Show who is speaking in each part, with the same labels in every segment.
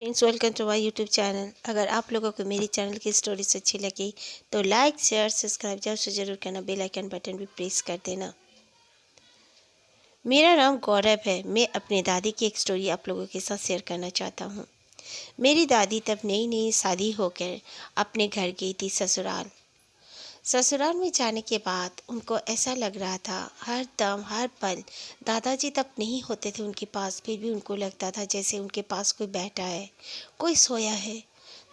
Speaker 1: Friends, welcome to my YouTube channel. अगर आप लोगों को मेरी चैनल की स्टोरीज अच्छी लगी तो लाइक शेयर सब्सक्राइब जरूर करना, बेल आइकन बटन भी प्रेस कर देना। मेरा नाम गौरव है। मैं अपने दादी की एक स्टोरी आप लोगों के साथ शेयर करना चाहता हूँ। मेरी दादी तब नई नई शादी होकर अपने घर गई थी ससुराल। ससुराल में जाने के बाद उनको ऐसा लग रहा था हर दम हर पल दादाजी तब नहीं होते थे उनके पास, फिर भी उनको लगता था जैसे उनके पास कोई बैठा है, कोई सोया है।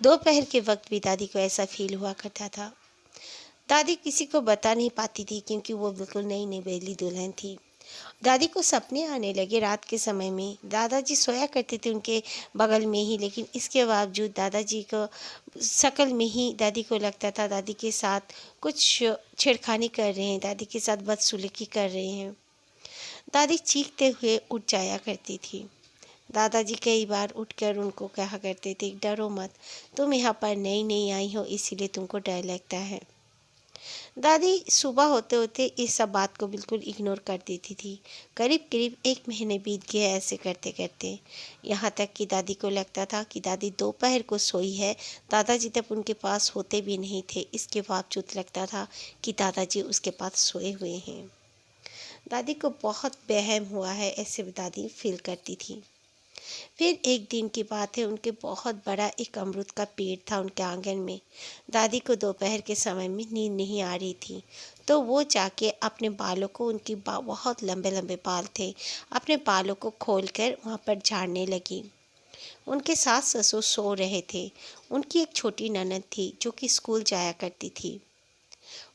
Speaker 1: दोपहर के वक्त भी दादी को ऐसा फील हुआ करता था। दादी किसी को बता नहीं पाती थी क्योंकि वो बिल्कुल नई नई बेली दुल्हन थी। दादी को सपने आने लगे रात के समय में। दादाजी सोया करते थे उनके बगल में ही, लेकिन इसके बावजूद दादाजी को शक्ल में ही दादी को लगता था दादी के साथ कुछ छेड़खानी कर रहे हैं, दादी के साथ बदसलूकी कर रहे हैं। दादी चीखते हुए उठ जाया करती थी। दादाजी कई बार उठकर उनको कहा करते थे, डरो मत, तुम यहाँ पर नई नई आई हो इसीलिए तुमको डर लगता है। दादी सुबह होते होते इस सब बात को बिल्कुल इग्नोर कर देती थी। करीब करीब 1 महीने बीत गए ऐसे करते करते। यहाँ तक कि दादी को लगता था कि दादी दोपहर को सोई है। दादाजी तब उनके पास होते भी नहीं थे, इसके बावजूद लगता था कि दादाजी उसके पास सोए हुए हैं। दादी को बहुत वहम हुआ है, ऐसे दादी फील करती थी। फिर एक दिन की बात है, उनके बहुत बड़ा एक अमरूद का पेड़ था उनके आंगन में। दादी को दोपहर के समय में नींद नहीं आ रही थी, तो वो जाके अपने बालों को, उनकी बहुत लंबे लंबे बाल थे, अपने बालों को खोलकर वहाँ पर झाड़ने लगी। उनके सास ससुर सो रहे थे। उनकी एक छोटी ननद थी जो कि स्कूल जाया करती थी।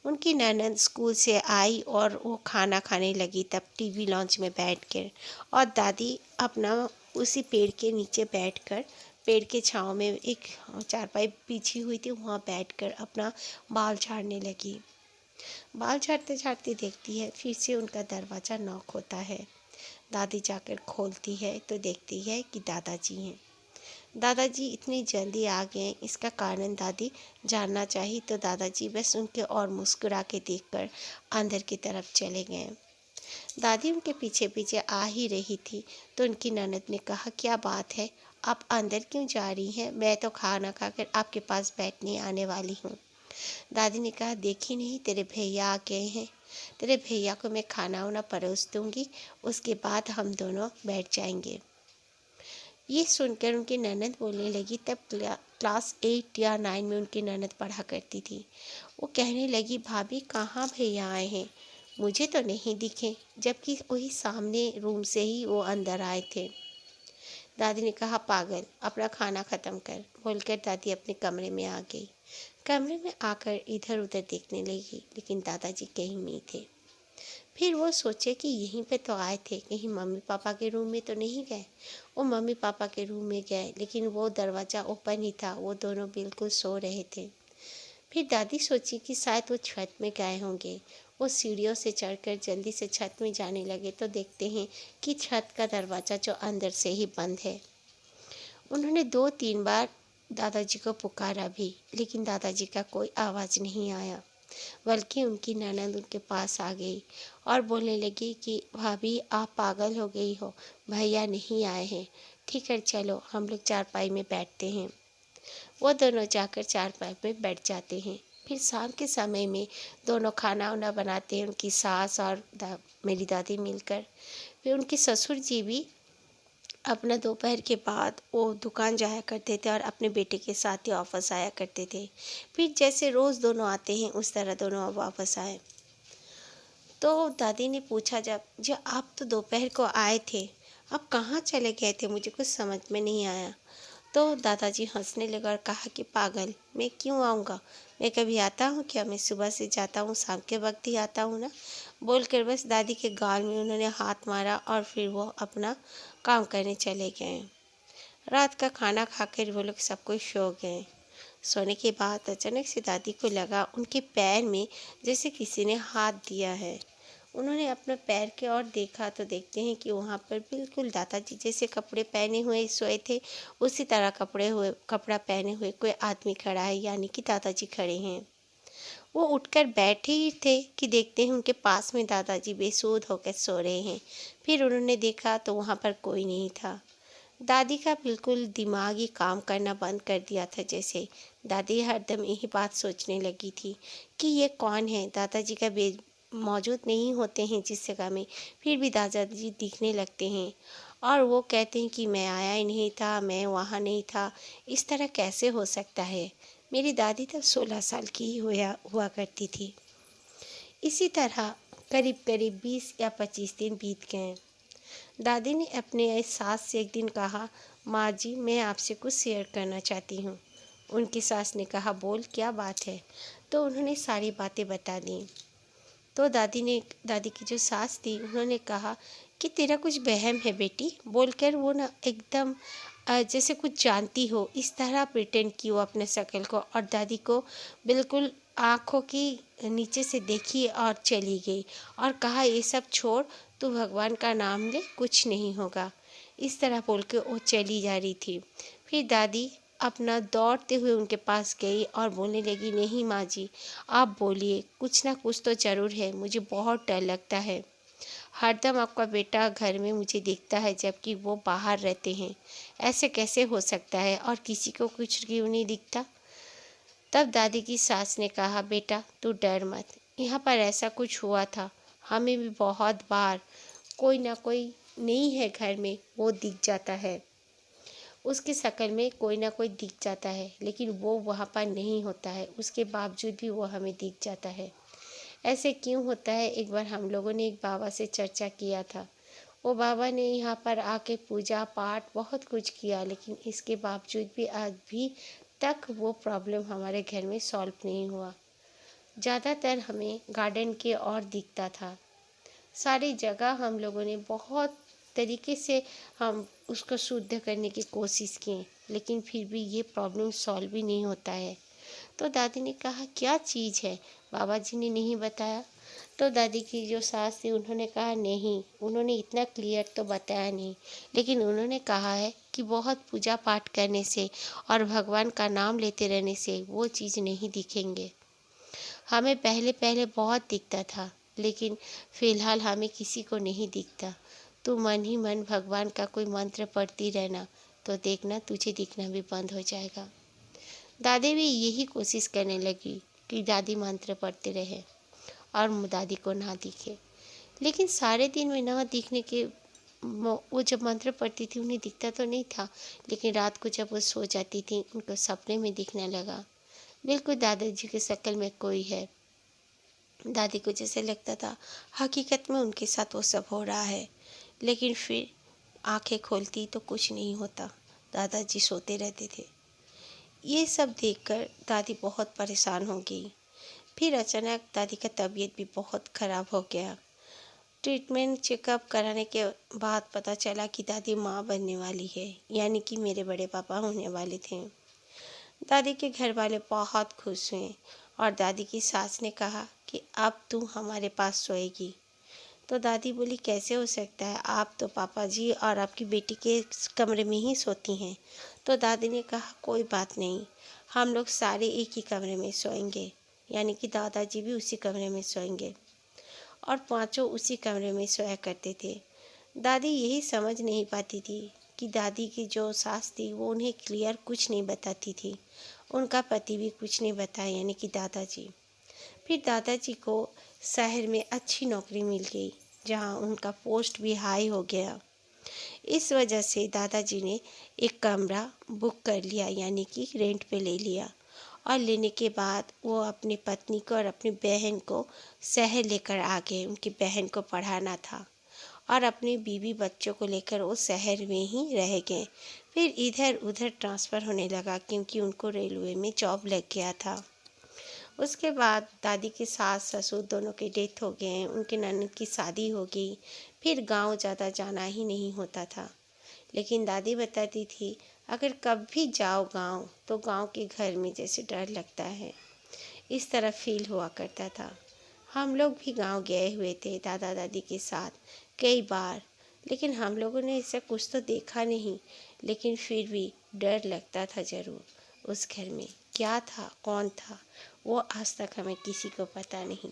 Speaker 1: उनकी ननद स्कूल से आई और वो खाना खाने लगी तब टीवी लॉन्च में बैठकर, और दादी अपना उसी पेड़ के नीचे बैठकर, पेड़ के छांव में एक चारपाई बिछी हुई थी, वहाँ बैठकर अपना बाल झाड़ने लगी। बाल झाड़ते झाड़ते देखती है फिर से उनका दरवाज़ा नॉक होता है। दादी जाकर खोलती है तो देखती है कि दादाजी हैं। दादाजी इतनी जल्दी आ गए, इसका कारण दादी जानना चाही तो दादाजी बस उनके और मुस्कुरा के देखकर अंदर की तरफ चले गए। दादी उनके पीछे पीछे आ ही रही थी तो उनकी ननद ने कहा, क्या बात है, आप अंदर क्यों जा रही हैं? मैं तो खाना खाकर आपके पास बैठने आने वाली हूँ। दादी ने कहा, देखी नहीं, तेरे भैया आ गए हैं, तेरे भैया को मैं खाना वाना परोस दूँगी, उसके बाद हम दोनों बैठ जाएंगे। ये सुनकर उनकी ननद बोलने लगी, तब क्लास 8 या 9 में उनकी ननद पढ़ा करती थी। वो कहने लगी, भाभी कहाँ भैया आए हैं, मुझे तो नहीं दिखे, जबकि वही सामने रूम से ही वो अंदर आए थे। दादी ने कहा, पागल, अपना खाना ख़त्म कर, बोलकर दादी अपने कमरे में आ गई। कमरे में आकर इधर उधर देखने लगी, लेकिन दादाजी कहीं नहीं थे। फिर वो सोचे कि यहीं पे तो आए थे, कहीं मम्मी पापा के रूम में तो नहीं गए। वो मम्मी पापा के रूम में गए, लेकिन वो दरवाज़ा ओपन ही था, वो दोनों बिल्कुल सो रहे थे। फिर दादी सोची कि शायद वो छत में गए होंगे। वो सीढ़ियों से चढ़कर जल्दी से छत में जाने लगे तो देखते हैं कि छत का दरवाज़ा जो अंदर से ही बंद है। उन्होंने 2-3 बार दादाजी को पुकारा भी, लेकिन दादाजी का कोई आवाज़ नहीं आया। बल्कि उनकी ननद उनके पास आ गई और बोलने लगी कि भाभी आप पागल हो गई हो, भैया नहीं आए हैं, ठीक है चलो हम लोग चारपाई में बैठते हैं। वो दोनों जाकर चारपाई में बैठ जाते हैं। फिर शाम के समय में दोनों खाना वाना बनाते हैं, उनकी सास और मेरी दादी मिलकर। फिर उनके ससुर जी भी अपना दोपहर के बाद वो दुकान जाया करते थे और अपने बेटे के साथ ही ऑफिस आया करते थे। फिर जैसे रोज़ दोनों आते हैं उस तरह दोनों अब वापस आए। तो दादी ने पूछा, जब आप तो दोपहर को आए थे, आप कहाँ चले गए थे, मुझे कुछ समझ में नहीं आया। तो दादाजी हंसने लगा और कहा कि पागल, मैं क्यों आऊँगा, मैं कभी आता हूँ क्या, मैं सुबह से जाता हूँ, शाम के वक्त ही आता हूँ ना। बोलकर बस दादी के गाल में उन्होंने हाथ मारा और फिर वो अपना काम करने चले गए। रात का खाना खाकर वो लोग सब कोई सो गए। सोने के बाद अचानक से दादी को लगा उनके पैर में जैसे किसी ने हाथ दिया है। उन्होंने अपने पैर के ओर देखा तो देखते हैं कि वहाँ पर बिल्कुल दादाजी जैसे कपड़े पहने हुए सोए थे, उसी तरह कपड़ा पहने हुए कोई आदमी खड़ा है, यानी कि दादाजी खड़े हैं। वो उठकर बैठे ही थे कि देखते हैं उनके पास में दादाजी बेसुध होकर सो रहे हैं। फिर उन्होंने देखा तो वहाँ पर कोई नहीं था। दादी का बिल्कुल दिमाग ही काम करना बंद कर दिया था जैसे। दादी हरदम यही बात सोचने लगी थी कि ये कौन है। दादाजी का बे मौजूद नहीं होते हैं जिस जगह में, फिर भी दादाजी दिखने लगते हैं और वो कहते हैं कि मैं आया ही नहीं था, मैं वहाँ नहीं था। इस तरह कैसे हो सकता है। मेरी दादी तब 16 साल की ही हुआ करती थी। इसी तरह करीब करीब 20 या 25 दिन बीत गए। दादी ने अपने सास से एक दिन कहा, माँ जी मैं आपसे कुछ शेयर करना चाहती हूँ। उनकी सास ने कहा, बोल क्या बात है। तो उन्होंने सारी बातें बता दी। तो दादी की जो सास थी उन्होंने कहा कि तेरा कुछ वहम है बेटी। बोलकर वो ना एकदम जैसे कुछ जानती हो इस तरह प्रिटेंड की वो अपने शक्ल को, और दादी को बिल्कुल आँखों की नीचे से देखी और चली गई और कहा, ये सब छोड़, तू भगवान का नाम ले, कुछ नहीं होगा। इस तरह बोल के वो चली जा रही थी। फिर दादी अपना दौड़ते हुए उनके पास गई और बोलने लगी, नहीं माँ जी, आप बोलिए, कुछ ना कुछ तो ज़रूर है, मुझे बहुत डर लगता है। हरदम आपका बेटा घर में मुझे दिखता है जबकि वो बाहर रहते हैं। ऐसे कैसे हो सकता है और किसी को कुछ क्यों नहीं दिखता। तब दादी की सास ने कहा, बेटा तू डर मत, यहाँ पर ऐसा कुछ हुआ था। हमें भी बहुत बार कोई ना कोई नहीं है घर में, वो दिख जाता है, उसकी शक्ल में कोई ना कोई दिख जाता है, लेकिन वो वहाँ पर नहीं होता है, उसके बावजूद भी वो हमें दिख जाता है। ऐसे क्यों होता है। एक बार हम लोगों ने एक बाबा से चर्चा किया था। वो बाबा ने यहाँ पर आके पूजा पाठ बहुत कुछ किया, लेकिन इसके बावजूद भी आज भी तक वो प्रॉब्लम हमारे घर में सॉल्व नहीं हुआ। ज़्यादातर हमें गार्डन के और दिखता था। सारी जगह हम लोगों ने बहुत तरीके से हम उसको शुद्ध करने की कोशिश की, लेकिन फिर भी ये प्रॉब्लम सॉल्व भी नहीं होता है। तो दादी ने कहा, क्या चीज़ है। बाबा जी ने नहीं बताया। तो दादी की जो सास थी उन्होंने कहा, नहीं, उन्होंने इतना क्लियर तो बताया नहीं, लेकिन उन्होंने कहा है कि बहुत पूजा पाठ करने से और भगवान का नाम लेते रहने से वो चीज़ नहीं दिखेंगे। हमें पहले पहले बहुत दिखता था, लेकिन फ़िलहाल हमें किसी को नहीं दिखता। तू मन ही मन भगवान का कोई मंत्र पढ़ती रहना, तो देखना तुझे दिखना भी बंद हो जाएगा। दादी भी यही कोशिश करने लगी कि दादी मंत्र पढ़ते रहे और दादी को ना दिखे, लेकिन सारे दिन में ना दिखने के वो जब मंत्र पढ़ती थी उन्हें दिखता तो नहीं था, लेकिन रात को जब वो सो जाती थी उनको सपने में दिखने लगा, बिल्कुल दादाजी की शक्ल में कोई है। दादी को जैसे लगता था हकीकत में उनके साथ वो सब हो रहा है, लेकिन फिर आंखें खोलती तो कुछ नहीं होता, दादाजी सोते रहते थे। ये सब देखकर दादी बहुत परेशान हो गई। फिर अचानक दादी का तबीयत भी बहुत ख़राब हो गया। ट्रीटमेंट चेकअप कराने के बाद पता चला कि दादी माँ बनने वाली है, यानी कि मेरे बड़े पापा होने वाले थे। दादी के घर वाले बहुत खुश हुए और दादी की सास ने कहा कि अब तू हमारे पास सोएगी। तो दादी बोली, कैसे हो सकता है, आप तो पापा जी और आपकी बेटी के कमरे में ही सोती हैं। तो दादी ने कहा, कोई बात नहीं, हम लोग सारे एक ही कमरे में सोएंगे, यानी कि दादाजी भी उसी कमरे में सोएंगे, और पांचों उसी कमरे में सोया करते थे। दादी यही समझ नहीं पाती थी कि दादी की जो सास थी वो उन्हें क्लियर कुछ नहीं बताती थी, उनका पति भी कुछ नहीं बताया, यानी कि दादाजी। फिर दादाजी को शहर में अच्छी नौकरी मिल गई, जहां उनका पोस्ट भी हाई हो गया। इस वजह से दादाजी ने एक कमरा बुक कर लिया, यानी कि रेंट पे ले लिया, और लेने के बाद वो अपनी पत्नी को और अपनी बहन को शहर लेकर आ गए। उनकी बहन को पढ़ाना था और अपनी बीवी बच्चों को लेकर वो शहर में ही रह गए। फिर इधर उधर ट्रांसफ़र होने लगा क्योंकि उनको रेलवे में जॉब लग गया था। उसके बाद दादी के सास ससुर दोनों के डेथ हो गए, उनके ननद की शादी हो गई। फिर गांव ज़्यादा जाना ही नहीं होता था, लेकिन दादी बताती थी, अगर कभी जाओ गांव तो गांव के घर में जैसे डर लगता है, इस तरह फील हुआ करता था। हम लोग भी गांव गए हुए थे दादा दादी के साथ कई बार, लेकिन हम लोगों ने ऐसा कुछ तो देखा नहीं, लेकिन फिर भी डर लगता था ज़रूर। उस घर में क्या था, कौन था, वो आज तक हमें किसी को पता नहीं।